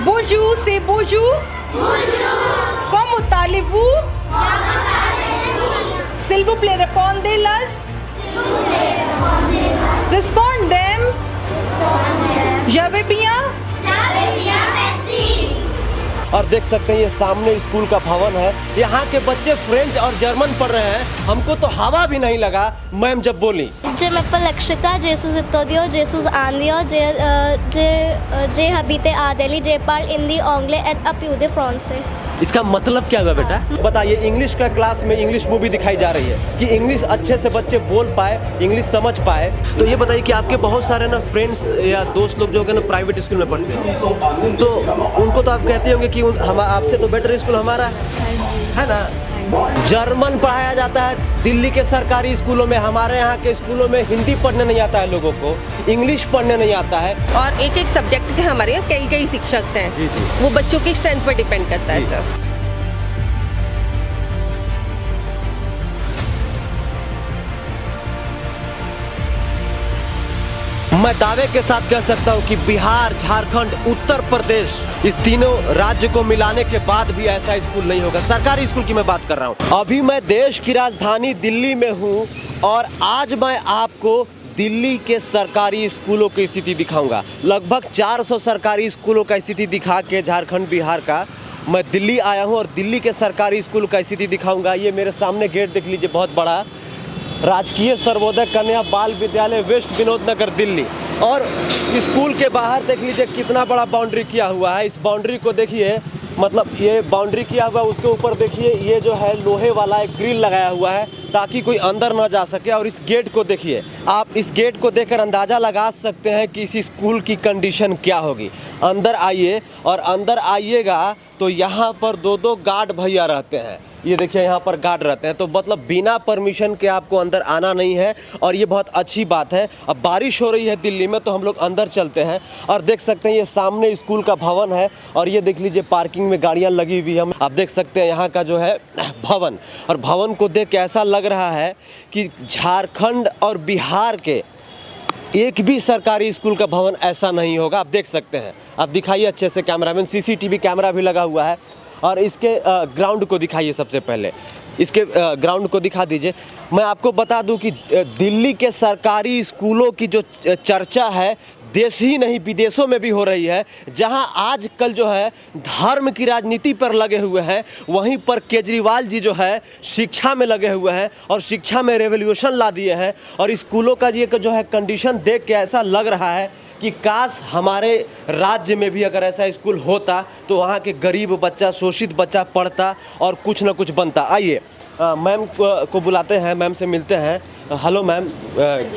Bonjour, c'est bonjour. Bonjour. Comment allez-vous? S'il vous plaît, répondez-leur. Respondez. Je vais bien. और देख सकते हैं ये सामने स्कूल का भवन है। यहाँ के बच्चे फ्रेंच और जर्मन पढ़ रहे हैं। हमको तो हवा भी नहीं लगा मैम जब बोली। जे मैं पर लक्षिता जेसूस इत्तोदियो जेसूस आंदियो जे हबीते आदेली जे पाल इंदी ओंगले एत अप्यूदे फ्रांसे। इसका मतलब क्या हुआ बेटा? बताइए। इंग्लिश का क्लास में इंग्लिश मूवी दिखाई जा रही है कि इंग्लिश अच्छे से बच्चे बोल पाए, इंग्लिश समझ पाए। तो ये बताइए कि आपके बहुत सारे ना फ्रेंड्स या दोस्त लोग जो है ना प्राइवेट स्कूल में पढ़ते हैं, तो उनको तो आप कहते होंगे कि हम आपसे तो बेटर स्कूल हमारा है ना। जर्मन पढ़ाया जाता है दिल्ली के सरकारी स्कूलों में। हमारे यहाँ के स्कूलों में हिंदी पढ़ने नहीं आता है लोगों को, इंग्लिश पढ़ने नहीं आता है। और एक एक सब्जेक्ट के हमारे यहाँ कई कई शिक्षक हैं। जी जी। वो बच्चों की स्ट्रेंथ पर डिपेंड करता है सर। मैं दावे के साथ कह सकता हूँ कि बिहार, झारखंड, उत्तर प्रदेश, इस तीनों राज्य को मिलाने के बाद भी ऐसा स्कूल नहीं होगा। सरकारी स्कूल की मैं बात कर रहा हूँ। अभी मैं देश की राजधानी दिल्ली में हूँ और आज मैं आपको दिल्ली के सरकारी स्कूलों की स्थिति दिखाऊंगा। लगभग 400 सरकारी स्कूलों का स्थिति दिखा के झारखंड, बिहार का मैं दिल्ली आया हूँ और दिल्ली के सरकारी स्कूल का स्थिति दिखाऊंगा। ये मेरे सामने गेट देख लीजिए, बहुत बड़ा राजकीय सर्वोदय कन्या बाल विद्यालय वेस्ट विनोद नगर दिल्ली। और स्कूल के बाहर देख लीजिए कितना बड़ा बाउंड्री किया हुआ है। इस बाउंड्री को देखिए, मतलब ये बाउंड्री किया हुआ, उसके ऊपर देखिए ये जो है लोहे वाला एक ग्रिल लगाया हुआ है ताकि कोई अंदर ना जा सके। और इस गेट को देखिए, आप इस गेट को देखकर अंदाज़ा लगा सकते हैं कि इस स्कूल की कंडीशन क्या होगी। अंदर आइए और अंदर आइएगा तो यहाँ पर दो गार्ड भैया रहते हैं। ये देखिए यहाँ पर गार्ड रहते हैं, तो मतलब बिना परमिशन के आपको अंदर आना नहीं है और ये बहुत अच्छी बात है। अब बारिश हो रही है दिल्ली में तो हम लोग अंदर चलते हैं और देख सकते हैं ये सामने स्कूल का भवन है और ये देख लीजिए पार्किंग में गाड़ियाँ लगी हुई हैं। आप देख सकते हैं यहाँ का जो है भवन, और भवन को देख के ऐसा लग रहा है कि झारखंड और बिहार के एक भी सरकारी स्कूल का भवन ऐसा नहीं होगा। आप देख सकते हैं, आप दिखाइए अच्छे से कैमरामैन, CCTV कैमरा भी लगा हुआ है। और इसके ग्राउंड को दिखाइए, सबसे पहले इसके ग्राउंड को दिखा दीजिए। मैं आपको बता दूं कि दिल्ली के सरकारी स्कूलों की जो चर्चा है देश ही नहीं विदेशों में भी हो रही है। जहां आजकल जो है धर्म की राजनीति पर लगे हुए हैं, वहीं पर केजरीवाल जी जो है शिक्षा में लगे हुए हैं और शिक्षा में रेवोल्यूशन ला दिए हैं। और स्कूलों का ये जो है कंडीशन देख के ऐसा लग रहा है कि काश हमारे राज्य में भी अगर ऐसा स्कूल होता तो वहाँ के गरीब बच्चा, शोषित बच्चा पढ़ता और कुछ ना कुछ बनता। आइए मैम को बुलाते हैं, मैम से मिलते हैं। Hello ma'am,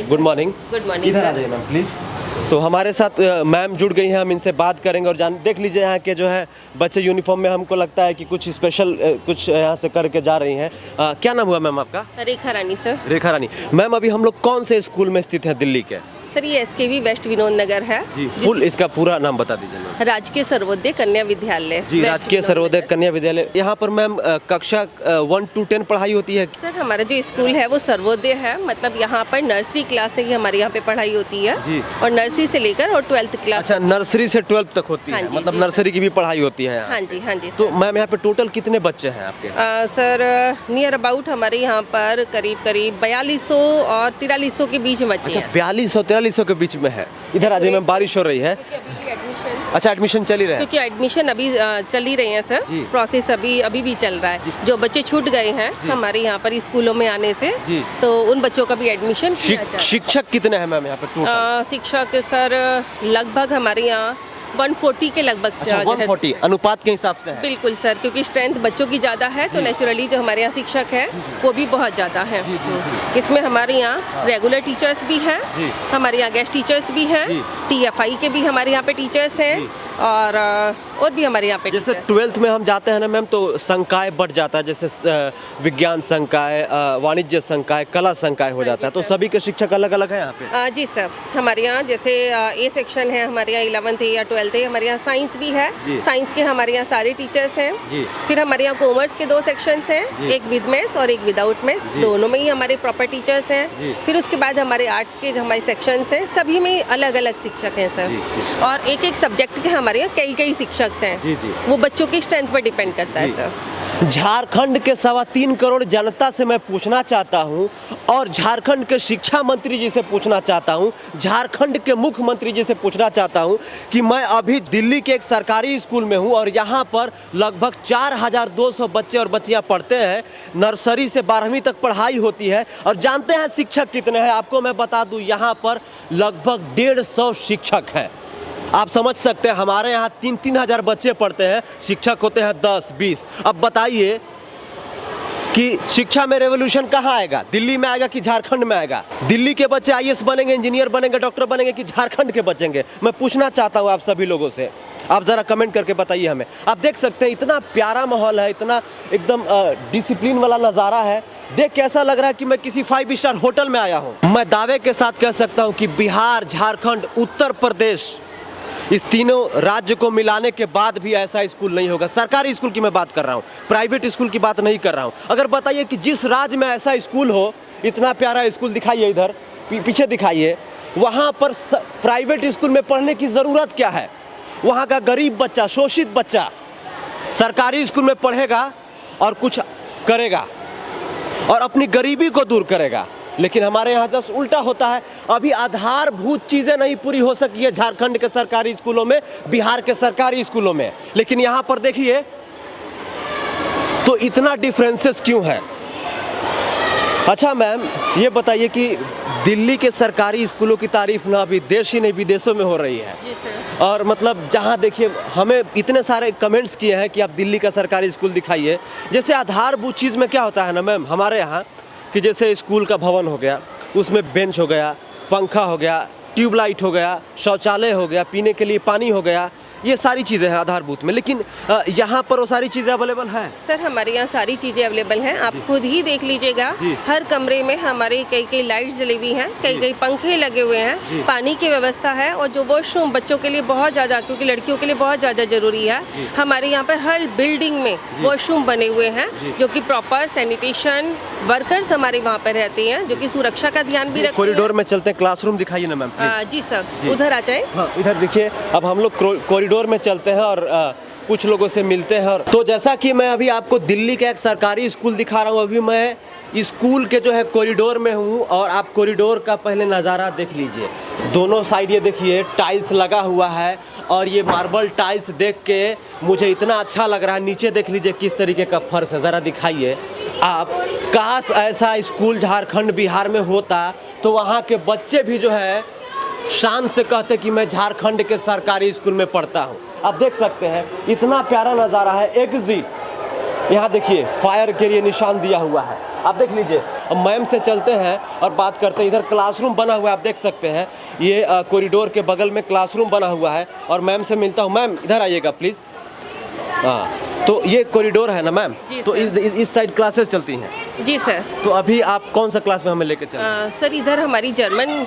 good morning. Good morning इधर आ सर। जाइए मैम प्लीज़। तो हमारे साथ मैम जुड़ गई हैं, हम इनसे बात करेंगे और देख लीजिए यहाँ के जो है बच्चे यूनिफॉर्म में, हमको लगता है कि कुछ स्पेशल कुछ यहाँ से करके जा रही हैं। क्या नाम हुआ मैम आपका? रेखा रानी सर। रेखा रानी। मैम अभी हम लोग कौन से स्कूल में स्थित हैं दिल्ली के? सर ये SKV वेस्ट विनोद नगर है जी। फुल इसका पूरा नाम बता दीजिए मैम। राजकीय सर्वोदय कन्या विद्यालय जी, वेस्ट राजकीय विनोद सर्वोदय नगर। कन्या विद्यालय। यहाँ पर मैम कक्षा 1 to 10 पढ़ाई होती है? सर हमारा जो स्कूल है वो सर्वोदय है, मतलब यहाँ पर नर्सरी क्लास से ही हमारे यहाँ पे पढ़ाई होती है जी। और नर्सरी से लेकर और 12th क्लास। अच्छा, नर्सरी से 12th तक होती हाँ है, जी, मतलब जी, नर्सरी की भी पढ़ाई होती है यहाँ? हाँ जी, हाँ जी तो सर। मैम यहाँ पे टोटल कितने बच्चे हैं आपके? सर नियर अबाउट हमारे यहाँ पर करीब 4200 और 4300 के बीच में बच्चे अच्छा, हैं। 4200-4300 के बीच में है। इधर आ जाइए मैम, बारिश हो रही है। अच्छा, एडमिशन चल ही रहा है? क्योंकि एडमिशन अभी चल ही रहे हैं सर, जी। प्रोसेस अभी भी चल रहा है। जो बच्चे छूट गए हैं हमारे यहाँ पर स्कूलों में आने से, जी। तो उन बच्चों का भी एडमिशन किया जा रहा है। शिक्षक कितने हैं मैम यहाँ पे टोटल? शिक्षक सर लगभग हमारे यहाँ 140 के लगभग से अच्छा, जो है। 140 अनुपात के हिसाब से है? बिल्कुल सर, क्योंकि स्ट्रेंथ बच्चों की ज़्यादा है तो नेचुरली जो हमारे यहाँ शिक्षक है वो भी बहुत ज़्यादा है। इसमें हमारे यहाँ रेगुलर टीचर्स भी हैं, हमारे यहाँ गेस्ट टीचर्स भी हैं, TFI के भी हमारे यहाँ पे टीचर्स हैं और भी हमारे यहाँ पे जैसे टीचर्स। 12th में हम जाते हैं ना मैम, तो संकाय बढ़ जाता है, जैसे विज्ञान संकाय, वाणिज्य संकाय, कला संकाय हो जाता है। तो सभी के शिक्षक अलग अलग हैं यहाँ पे? जी सर, हमारे यहाँ जैसे A सेक्शन है, हमारे यहाँ 11th है या 12th है, हमारे यहाँ साइंस भी है, साइंस के हमारे यहाँ सारे टीचर्स हैं। फिर हमारे यहाँ कॉमर्स के 2 सेक्शंस हैं, एक विद मैथ्स और एक विदाउट मैथ्स, दोनों में ही हमारे प्रॉपर टीचर्स हैं। फिर उसके बाद हमारे आर्ट्स के जो हमारे सेक्शंस हैं, सभी में अलग अलग शिक्षक हैं सर। और एक एक सब्जेक्ट के हमारे यहाँ कई कई शिक्षक हैं। जी, जी। वो बच्चों की स्ट्रेंथ पर डिपेंड करता है जी। सर। झारखंड के 3.25 करोड़ जनता से मैं पूछना चाहता हूं और झारखंड के शिक्षा मंत्री जी से पूछना चाहता हूं, झारखंड के मुख्यमंत्री जी से पूछना चाहता हूं कि मैं अभी दिल्ली के एक सरकारी स्कूल में हूं और यहां पर लगभग 4200 बच्चे और बच्चियां पढ़ते हैं। नर्सरी से 12वीं तक पढ़ाई होती है और जानते हैं शिक्षक कितने हैं? आपको मैं बता दूं, यहां पर लगभग 150 शिक्षक हैं। आप समझ सकते हैं, हमारे यहाँ 3-3 हज़ार बच्चे पढ़ते हैं, शिक्षक होते हैं 10-20। अब बताइए कि शिक्षा में रेवोल्यूशन कहाँ आएगा? दिल्ली में आएगा कि झारखंड में आएगा? दिल्ली के बच्चे आईएएस बनेंगे, इंजीनियर बनेंगे, डॉक्टर बनेंगे कि झारखंड के बचेंगे? मैं पूछना चाहता हूँ आप सभी लोगों से, आप ज़रा कमेंट करके बताइए हमें। आप देख सकते हैं इतना प्यारा माहौल है, इतना एकदम डिसिप्लिन वाला नज़ारा है। देख के ऐसा लग रहा है कि मैं किसी 5 स्टार होटल में आया हूँ। मैं दावे के साथ कह सकता हूँ कि बिहार, झारखंड, उत्तर प्रदेश, इस तीनों राज्य को मिलाने के बाद भी ऐसा स्कूल नहीं होगा। सरकारी स्कूल की मैं बात कर रहा हूँ, प्राइवेट स्कूल की बात नहीं कर रहा हूँ। अगर बताइए कि जिस राज्य में ऐसा स्कूल हो, इतना प्यारा स्कूल दिखाइए, इधर पीछे दिखाइए, वहाँ पर प्राइवेट स्कूल में पढ़ने की ज़रूरत क्या है? वहाँ का गरीब बच्चा, शोषित बच्चा सरकारी स्कूल में पढ़ेगा और कुछ करेगा और अपनी गरीबी को दूर करेगा। लेकिन हमारे यहाँ जस्ट उल्टा होता है। अभी आधारभूत चीज़ें नहीं पूरी हो सकी है झारखंड के सरकारी स्कूलों में, बिहार के सरकारी स्कूलों में, लेकिन यहाँ पर देखिए तो इतना डिफरेंसेस क्यों है? अच्छा मैम, ये बताइए कि दिल्ली के सरकारी स्कूलों की तारीफ ना अभी देश ही नहीं विदेशों में हो रही है। जी सर। और मतलब जहाँ देखिए, हमें इतने सारे कमेंट्स किए हैं कि आप दिल्ली का सरकारी स्कूल दिखाइए। जैसे आधारभूत चीज़ में क्या होता है ना मैम, हमारे यहाँ कि जैसे स्कूल का भवन हो गया, उसमें बेंच हो गया, पंखा हो गया, ट्यूबलाइट हो गया, शौचालय हो गया, पीने के लिए पानी हो गया, ये सारी चीज़ें हैं आधारभूत में। लेकिन यहाँ पर वो सारी चीज़ें अवेलेबल हैं? सर हमारे यहाँ सारी चीज़ें अवेलेबल हैं, आप खुद ही देख लीजिएगा। हर कमरे में हमारे कई लाइट्स जली हुई हैं, कई पंखे लगे हुए हैं, पानी की व्यवस्था है और जो वॉशरूम बच्चों के लिए बहुत ज़्यादा, क्योंकि लड़कियों के लिए बहुत ज़्यादा ज़रूरी है, हमारे यहाँ पर हर बिल्डिंग में वॉशरूम बने हुए हैं जो कि प्रॉपर सैनिटेशन वर्कर्स हमारे वहाँ पर रहते हैं, जो कि सुरक्षा का ध्यान भी रखते हैं। कॉरिडोर में चलते हैं, क्लासरूम दिखाइए ना मैम। जी सर, उधर आ जाए। हाँ, इधर देखिए। अब हम लोग कॉरिडोर में चलते हैं और कुछ लोगों से मिलते हैं। और तो जैसा कि मैं अभी आपको दिल्ली का एक सरकारी स्कूल दिखा रहा हूँ, अभी मैं स्कूल के जो है कॉरिडोर में हूँ और आप कॉरिडोर का पहले नज़ारा देख लीजिए। दोनों साइड ये देखिए टाइल्स लगा हुआ है और ये मार्बल टाइल्स देख के मुझे इतना अच्छा लग रहा है। नीचे देख लीजिए किस तरीके का फर्श है, ज़रा दिखाइए आप। काश ऐसा स्कूल झारखंड, बिहार में होता तो वहाँ के बच्चे भी जो है शान से कहते कि मैं झारखंड के सरकारी स्कूल में पढ़ता हूँ। आप देख सकते हैं इतना प्यारा नज़ारा है। एग्जिट यहाँ देखिए, फायर के लिए निशान दिया हुआ है, आप देख लीजिए। अब मैम से चलते हैं और बात करते हैं। इधर क्लासरूम बना हुआ है, आप देख सकते हैं, ये कॉरिडोर के बगल में क्लासरूम बना हुआ है और मैम से मिलता हूँ। मैम इधर आइएगा प्लीज़। हाँ, तो ये कॉरिडोर है ना मैम, तो इस साइड क्लासेस चलती हैं? जी सर। तो अभी आप कौन सा क्लास में हमें लेके चल? सर इधर हमारी जर्मन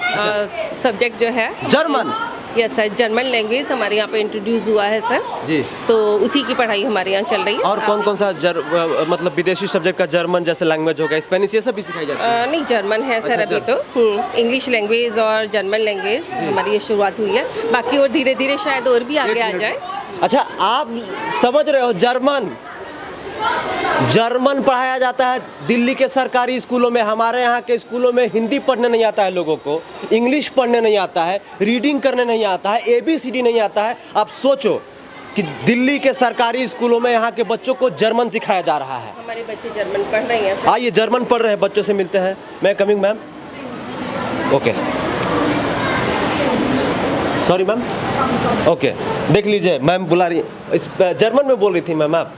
सब्जेक्ट जो है, German. Yes sir, German language हमारे यहाँ पे इंट्रोड्यूस हुआ है सर जी। तो उसी की पढ़ाई हमारे यहाँ चल रही है। और कौन सा मतलब विदेशी सब्जेक्ट का जर्मन जैसे लैंग्वेज हो गया, स्पेनिश, ये सब भी सिखाई जाती है? नहीं, जर्मन है सर अभी तो। इंग्लिश लैंग्वेज और जर्मन लैंग्वेज हमारी ये शुरुआत हुई है, बाकी और धीरे धीरे शायद और भी आगे आ जाए। अच्छा, आप समझ रहे हो, जर्मन पढ़ाया जाता है दिल्ली के सरकारी स्कूलों में। हमारे यहाँ के स्कूलों में हिंदी पढ़ने नहीं आता है लोगों को, इंग्लिश पढ़ने नहीं आता है, रीडिंग करने नहीं आता है, ABCD नहीं आता है। आप सोचो कि दिल्ली के सरकारी स्कूलों में यहाँ के बच्चों को जर्मन सिखाया जा रहा है। हमारे बच्चे जर्मन पढ़ रहे हैं सर। आइए, जर्मन पढ़ रहे हैं बच्चों से मिलते हैं। मैं coming ma'am. Okay, sorry ma'am. Okay, देख लीजिए मैम बुला रही, इस जर्मन में बोल रही थी मैम आप।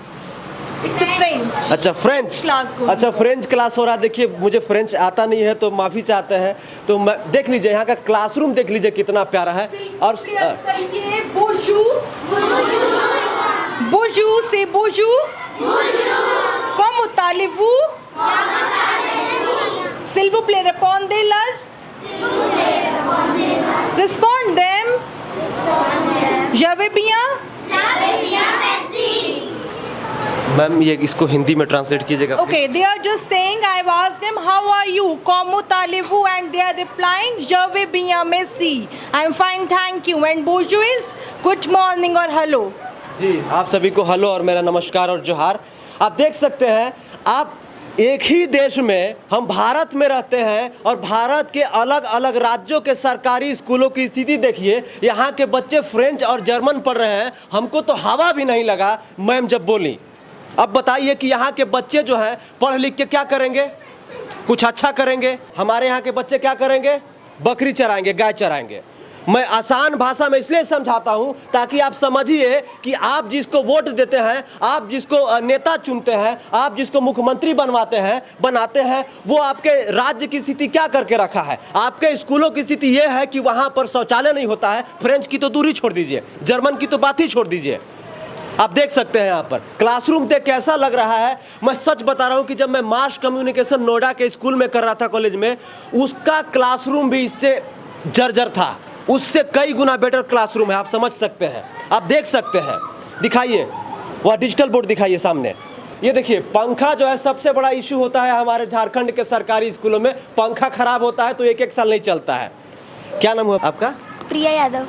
It's a French. अच्छा, फ्रेंच क्लास। अच्छा, फ्रेंच क्लास हो रहा है। देखिए मुझे फ्रेंच आता नहीं है तो माफ़ी चाहते हैं। तो मैं देख लीजिए यहाँ का क्लासरूम देख लीजिए कितना प्यारा है। और Bonjour, c'est bonjour. Comment allez-vous? S'il vous plaît, répondez-leur. Respondez. Je vais bien. Ma'am ये इसको हिंदी में ट्रांसलेट कीजिएगा। Okay, they are just saying, I've asked them, how are you? Comment allez-vous? And they are replying, je vais bien, merci. I'm fine, thank you. And bonjour is, good morning और hello. जी, आप सभी को hello और मेरा नमस्कार और जोहार। आप देख सकते हैं, आप एक ही देश में, हम भारत में रहते हैं और भारत के अलग अलग राज्यों के सरकारी स्कूलों की स्थिति देखिए। यहाँ के बच्चे फ्रेंच और जर्मन पढ़ रहे हैं। हमको तो हवा भी नहीं लगा मैम जब बोली। अब बताइए कि यहाँ के बच्चे जो हैं पढ़ लिख के क्या करेंगे? कुछ अच्छा करेंगे? हमारे यहाँ के बच्चे क्या करेंगे? बकरी चराएंगे, गाय चराएंगे। मैं आसान भाषा में इसलिए समझाता हूं ताकि आप समझिए कि आप जिसको वोट देते हैं, आप जिसको नेता चुनते हैं, आप जिसको मुख्यमंत्री बनाते हैं, वो आपके राज्य की स्थिति क्या करके रखा है। आपके स्कूलों की स्थिति ये है कि वहां पर शौचालय नहीं होता है। फ्रेंच की तो दूरी छोड़ दीजिए, जर्मन की तो बात ही छोड़ दीजिए। आप देख सकते हैं यहाँ पर क्लासरूम देख कैसा लग रहा है। मैं सच बता रहा हूँ कि जब मैं मास कम्युनिकेशन नोएडा के स्कूल में कर रहा था कॉलेज में, उसका क्लासरूम भी इससे जर्जर था। उससे कई गुना बेटर क्लासरूम है, आप समझ सकते हैं। आप देख सकते हैं, दिखाइए वह डिजिटल बोर्ड दिखाइए सामने। ये देखिए, पंखा जो है सबसे बड़ा इशू होता है हमारे झारखंड के सरकारी स्कूलों में। पंखा खराब होता है तो एक एक साल नहीं चलता है। क्या नाम हुआ आपका? प्रिया यादव।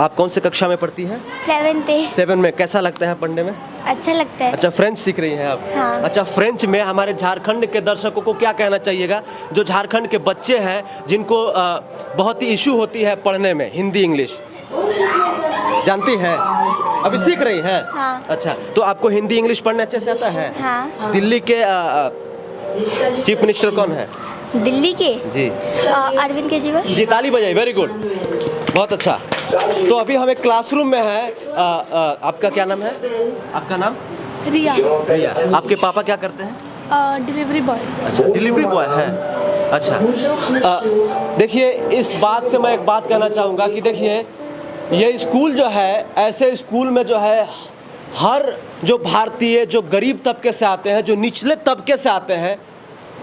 आप कौन से कक्षा में पढ़ती हैं? 7 में। कैसा लगता है पढ़ने में? अच्छा लगता है। अच्छा, फ्रेंच सीख रही हैं आप? हाँ। अच्छा, फ्रेंच में हमारे झारखंड के दर्शकों को क्या कहना चाहिएगा, जो झारखंड के बच्चे हैं जिनको बहुत ही इशू होती है पढ़ने में, हिंदी इंग्लिश? जानती हैं? अभी सीख रही हैं? हाँ। अच्छा, तो आपको हिंदी इंग्लिश पढ़ने अच्छे से आता है? हाँ। दिल्ली के चीफ मिनिस्टर कौन है? दिल्ली के जी अरविंद केजरीवाल जी। ताली बजाइए, वेरी गुड, बहुत अच्छा। तो अभी हम एक क्लासरूम में हैं। आपका क्या नाम है? आपका नाम? रिया। रिया। आपके पापा क्या करते हैं? Delivery boy. अच्छा, डिलीवरी बॉय है। अच्छा, देखिए, इस बात से मैं एक बात कहना चाहूँगा कि देखिए, ये स्कूल जो है, ऐसे स्कूल में जो है हर जो भारतीय जो गरीब तबके से आते हैं, जो निचले तबके से आते हैं,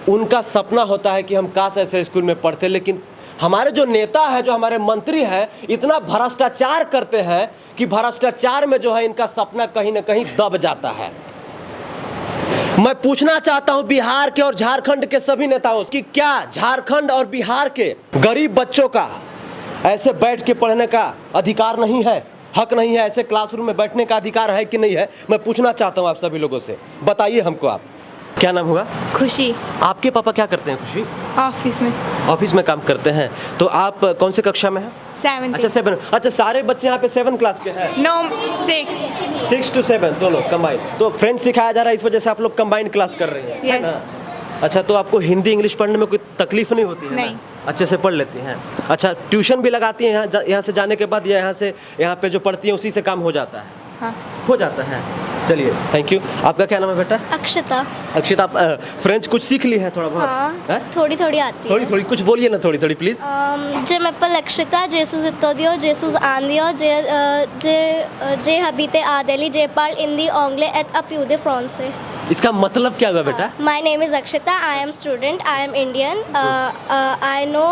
उनका सपना होता है कि हम काश ऐसे स्कूल में पढ़ते। लेकिन हमारे जो नेता है, जो हमारे मंत्री हैं, इतना भ्रष्टाचार करते हैं कि भ्रष्टाचार में जो है इनका सपना कहीं ना कहीं दब जाता है। मैं पूछना चाहता हूं बिहार के और झारखंड के सभी नेताओं कि क्या झारखंड और बिहार के गरीब बच्चों का ऐसे बैठ के पढ़ने का अधिकार नहीं है, हक नहीं है? ऐसे क्लासरूम में बैठने का अधिकार है कि नहीं है? मैं पूछना चाहता हूं आप सभी लोगों से, बताइए हमको। आप क्या नाम हुआ? खुशी। आपके पापा क्या करते हैं? खुशी ऑफिस में। ऑफिस में काम करते हैं। तो आप कौन से कक्षा में हैं? 7। अच्छा, 7। अच्छा, सारे बच्चे यहाँ पे 7 क्लास के हैं? No, 6। 6 to 7 दोनों कंबाइन। तो फ्रेंच सिखाया जा रहा है, इस वजह से आप लोग कंबाइंड क्लास कर रहे हैं? Yes। अच्छा, तो आपको हिंदी इंग्लिश पढ़ने में कोई तकलीफ नहीं होती है? नहीं। अच्छे से पढ़ लेती हैं। अच्छा, ट्यूशन भी लगाती हैं यहाँ से जाने के बाद, या यहाँ पे जो पढ़ती हैं उसी से काम हो जाता है? हाँ। हो जाता है। चलिए, थैंक यू। आपका क्या नाम है बेटा? अक्षता। अक्षिता, आप फ्रेंच कुछ सीख ली है थोड़ा बहुत? हाँ, थोड़ी थोड़ी आती है। थोड़ी कुछ बोलिए ना, थोड़ी प्लीज। जे मेपल अक्षता, जेसूस इत्तोदियो, जेसूस आंदियो, जे हबीते आदेली, जेपाल इंदी ओंगले एत अप्यूदे फ्रांसे। इसका मतलब क्या हुआ बेटा? My name is Akshata, I am student, I am Indian, I know,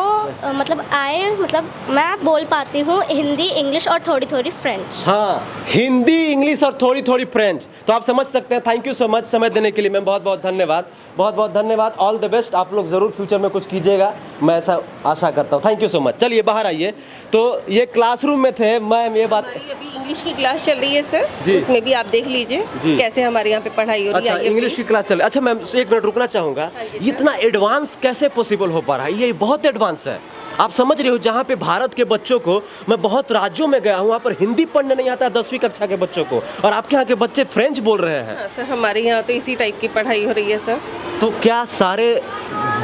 मतलब मैं बोल पाती हूँ हिंदी, इंग्लिश और थोड़ी थोड़ी फ्रेंच। हाँ, हिंदी, इंग्लिश और थोड़ी थोड़ी फ्रेंच। तो आप समझ सकते हैं। थैंक यू सो मच समय देने के लिए मैम, बहुत बहुत धन्यवाद, बहुत बहुत धन्यवाद। All the best. आप लोग ज़रूर फ्यूचर में कुछ कीजिएगा, मैं ऐसा आशा करता हूँ। Thank you so much. चलिए बाहर आइए। तो ये क्लासरूम में थे मैम, ये बात अभी इंग्लिश की क्लास चल रही है सर, जी। उसमें भी आप देख लीजिए कैसे हमारे यहाँ पे पढ़ाई हो रही है। अच्छा, इंग्लिश की क्लास चल रही है। अच्छा मैम, एक मिनट रुकना चाहूँगा। इतना एडवांस कैसे पॉसिबल हो पा रहा है? ये बहुत एडवांस है। आप समझ रहे हो, जहाँ पे भारत के बच्चों को, मैं बहुत राज्यों में गया हूँ, वहाँ पर हिंदी पढ़ने नहीं आता 10वीं कक्षा के बच्चों को, और आपके यहाँ के बच्चे फ्रेंच बोल रहे हैं। हाँ सर, हमारे यहाँ तो इसी टाइप की पढ़ाई हो रही है सर। तो क्या सारे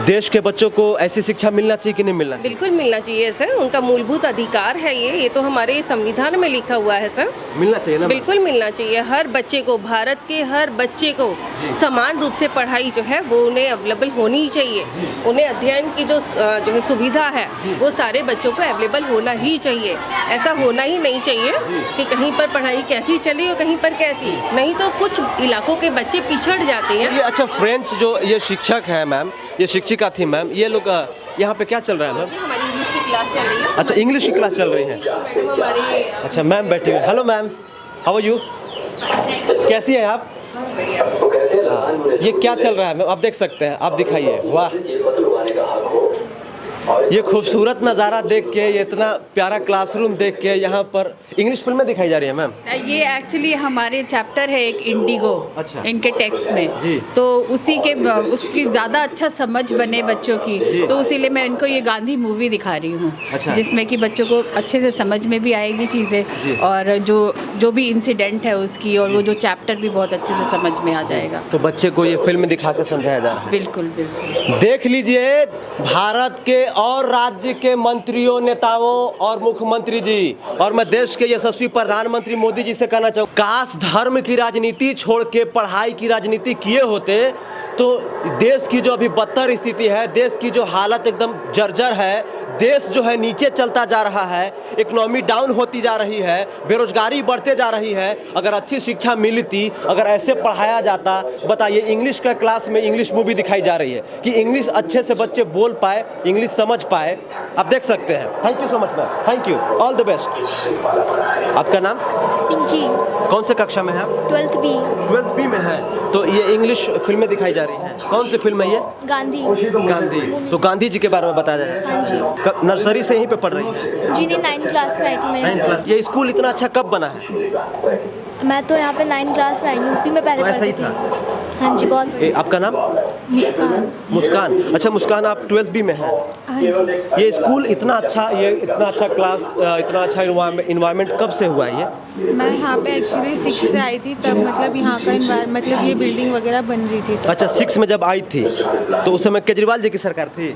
देश के बच्चों को ऐसी शिक्षा मिलना चाहिए कि नहीं मिलना चाहिए? बिल्कुल मिलना चाहिए सर, उनका मूलभूत अधिकार है ये तो हमारे संविधान में लिखा हुआ है सर। मिलना चाहिए ना? बिल्कुल मिलना चाहिए। हर बच्चे को, भारत के हर बच्चे को समान रूप से पढ़ाई जो है वो उन्हें अवेलेबल होनी ही चाहिए। उन्हें अध्ययन की जो है सुविधा है वो सारे बच्चों को अवेलेबल होना ही चाहिए। ऐसा होना ही नहीं चाहिए कि कहीं पर पढ़ाई कैसी चली और कहीं पर कैसी नहीं, तो कुछ इलाकों के बच्चे पिछड़ जाते हैं। ये अच्छा, फ्रेंच जो ये शिक्षक है मैम, ये शिक्षिका थी मैम, ये लोग यहाँ पे क्या चल रहा है मैम? हमारी इंग्लिश की क्लास चल रही है। अच्छा, इंग्लिश की क्लास चल रही है। मैडम हमारी, अच्छा मैम बैठी हुई। Hello ma'am, how are you? कैसी हैं आप? ये क्या चल रहा है मैम? आप देख सकते हैं, आप दिखाइए। वाह, ये खूबसूरत नज़ारा देख के, ये इतना प्यारा क्लासरूम देख के, यहाँ पर इंग्लिश फिल्में दिखाई जा रही है मैम। ये एक्चुअली हमारे चैप्टर है एक इंडिगो। अच्छा। इनके टेक्स्ट में जी। तो उसी के उसकी ज़्यादा अच्छा समझ बने बच्चों की, तो इसीलिए मैं इनको ये गांधी मूवी दिखा रही हूँ। अच्छा। जिसमें कि बच्चों को अच्छे से समझ में भी आएगी जी। चीज़ें, और जो भी इंसिडेंट है उसकी, और वो जो चैप्टर भी बहुत अच्छे से समझ में आ जाएगा। तो बच्चे को ये फिल्म दिखा के समझाया जा रहा है। बिल्कुल बिल्कुल। देख लीजिए, भारत के और राज्य के मंत्रियों, नेताओं और मुख्यमंत्री जी, और मैं देश के यशस्वी प्रधानमंत्री मोदी जी से कहना चाहूँ, काश धर्म की राजनीति छोड़ के पढ़ाई की राजनीति किए होते तो देश की जो अभी बदतर स्थिति है, देश की जो हालत एकदम जर्जर है, देश जो है नीचे चलता जा रहा है, इकोनॉमी डाउन होती जा रही है, बेरोजगारी बढ़ते जा रही है, अगर अच्छी शिक्षा मिलती, अगर ऐसे पढ़ाया जाता। बताइए, इंग्लिश का क्लास में इंग्लिश मूवी दिखाई जा रही है कि इंग्लिश अच्छे से बच्चे बोल पाए, इंग्लिश समझ पाए। आप देख सकते हैं। Thank you so much ma'am, thank you, all the best. आपका नाम? पिंकी, कौन से कक्षा में है आप? 12th B, 12th B में है। तो ये इंग्लिश फिल्में दिखाई जा रही हैं, कौन सी फिल्म है ये? गांधी। गांधी। तो गांधी जी के बारे में बताया जाए। हाँ जी। नर्सरी से यहीं पे पढ़ रही है? जी नहीं, 9th क्लास में आई थी मैं। 9th class. ये स्कूल इतना अच्छा कब बना है? मैं तो यहाँ पे 9th क्लास में आई हूँ, यूपी में पहले तो ऐसा ही पढ़ती था? थी। हाँ जी, बहुत। आपका नाम? मुस्कान। मुस्कान। अच्छा मुस्कान, आप 12th B में हैं। हाँ जी। ये स्कूल इतना अच्छा, ये इतना अच्छा क्लास, इतना अच्छा इन्वायरमेंट कब से हुआ है ये? मैं यहाँ पे एक्चुअली 6 से आई थी, तब मतलब यहाँ का इन्वायरमेंट, मतलब ये बिल्डिंग वगैरह बन रही थी तब। अच्छा, 6 में जब आई थी तो उस समय केजरीवाल जी की सरकार थी?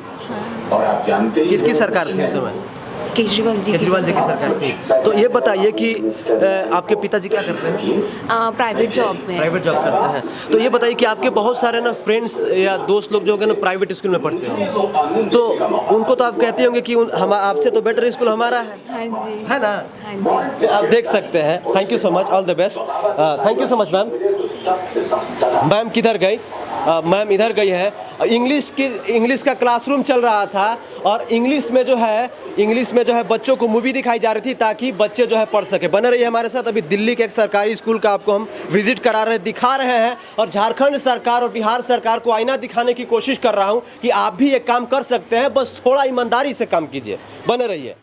किसकी सरकार थी उस समय? केजरीवाल जी की सरकार थी। तो ये बताइए कि आपके पिताजी क्या करते हैं? प्राइवेट जॉब में। प्राइवेट जॉब करते हैं। तो ये बताइए कि आपके बहुत सारे ना फ्रेंड्स या दोस्त लोग जो है ना प्राइवेट स्कूल में पढ़ते हैं, तो उनको तो आप कहते होंगे कि हम आपसे तो बेटर स्कूल हमारा है। हाँ जी। है ना? हाँ जी। आप देख सकते हैं। Thank you so much, all the best. Thank you so much ma'am. Ma'am किधर गई? मैम इधर गई है। इंग्लिश का क्लासरूम चल रहा था, और इंग्लिश में जो है बच्चों को मूवी दिखाई जा रही थी ताकि बच्चे जो है पढ़ सके। बने रहिए हमारे साथ। अभी दिल्ली के एक सरकारी स्कूल का आपको हम विजिट दिखा रहे हैं, और झारखंड सरकार और बिहार सरकार को आईना दिखाने की कोशिश कर रहा हूं कि आप भी एक काम कर सकते हैं, बस थोड़ा ईमानदारी से काम कीजिए। बने रहिए।